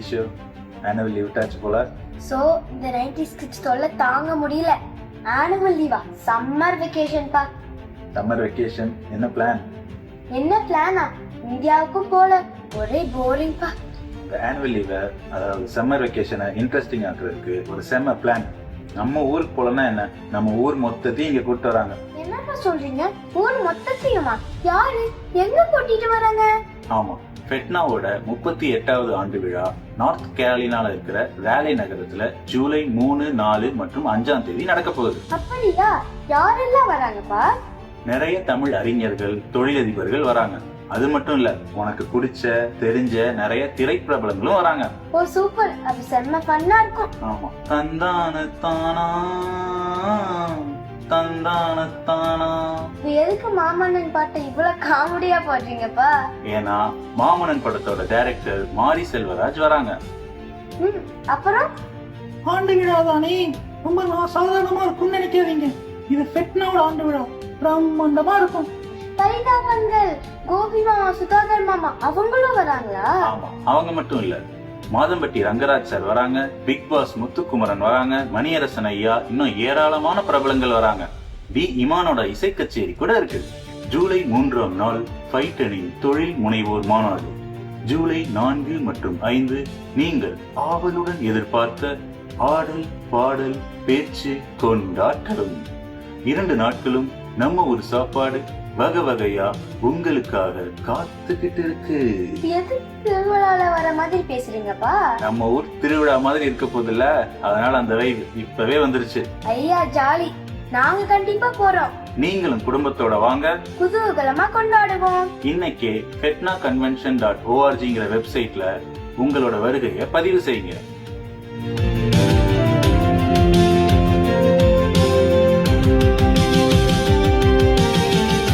Show annual leave விட்டாச்சு போல. So இந்த 90s கிட்ஸ் தொல்லை தாங்க முடியல. ஆனுவல் லீவா? சம்மர் வெக்கேஷன் பா. சம்மர் வெக்கேஷன் என்ன பிளான்? என்ன பிளானா? இந்தியாவுக்கும் போல, ஒரே போரிங் பா. இந்த ஆனுவல் லீவை, அதாவது சம்மர் வெக்கேஷனை இன்ட்ரெஸ்டிங் ஆக்குறதுக்கு ஒரு செம்ம பிளான். நம்ம ஊருக்கு போலன்னா என்ன, நம்ம ஊர் மொத்தத்தையும் இங்க கூப்பிட்டு வராங்க. என்னப்பா சொல்றீங்க? ஊர் மொத்தத்தையுமா? யாரு எங்க கூட்டிட்டு வராங்க? ஆமா, ஃபெட்னாவோட 38வது ஆண்டு விழா நார்த் கேரளினால இருக்கிற வேலை நகரத்துல ஜூலை 3, 4 மற்றும் 5ஆம் தேதி நடக்க போகுது. அப்படியா? யாரெல்லாம் வராங்கப்பா? நிறைய தமிழ் அறிஞர்கள், தொழிலதிபர்கள் வராங்க. அது மட்டும் இல்ல, உனக்கு பிடிச்ச தெரிஞ்ச நிறைய திரைப்பிரபலங்களும் வராங்க. ஓ சூப்பர், அது செம்ம ஃபன்னா இருக்கும். ஆமா, தந்தான தானா தந்தான தானா. எதுக்கு மாமன்னன் பாட்டை இவ்வளவு காமெடியா போடுறீங்கப்பா? ஏன்னா மாமன்னன் படத்தோட டைரக்டர் மாரி செல்வராஜ் வராங்க. அப்புறம் ஆண்டு விழா தானே, ரொம்ப சாதாரணமா இருக்கும்னு நினைக்காதீங்க. இது ஃபெட்னாவோட ஆண்டு விழா, பிரம்மாண்டமா இருக்கும். பரிதாபங்கள், கோபி மாமா, சுதாகர் மாமா அவங்களும் வராங்களா? ஆமா, அவங்க மட்டும் இல்ல, மாதம்பட்டி ரங்கராஜ் சார் வராங்க, பிக் பாஸ் முத்துக்குமரன் வராங்க, மணியரசன் ஐயா, இன்னும் ஏராளமான பிரபலங்கள் வராங்க. டி இமானோட இசை கச்சேரி கூட இருக்கு. ஜூலை 3ஆம் நாள் ஃபைட்டனின் தொழில் முனைவோர் மாநாடு. ஜூலை 4 மற்றும் 5 நீங்கள் ஆவலுடன் எதிர்பார்த்த ஆடல், பாடல், பேச்சு, கொண்டாட்டம். 2 நாட்களும் நம்ம ஒரு சாப்பாடு வகை வகையா உங்களுக்காக காத்துக்கிட்டு இருக்கு. எது திருவிழால வர மாதிரி பேசுறீங்கப்பா? நம்ம ஊர் திருவிழா மாதிரி இருக்க போதில்ல, அதனால அந்த வைப் இப்பவே வந்துருச்சு. ஐயா ஜாலி, நாங்க கண்டிப்பா போறோம். நீங்களும் குடும்பத்தோட வாங்க, குதூகலமா கொண்டாடுவோம். இன்னைக்கே fetnaconvention.orgங்கிற வெப்சைட்ல உங்களோட வருகையை பதிவு செய்யுங்க.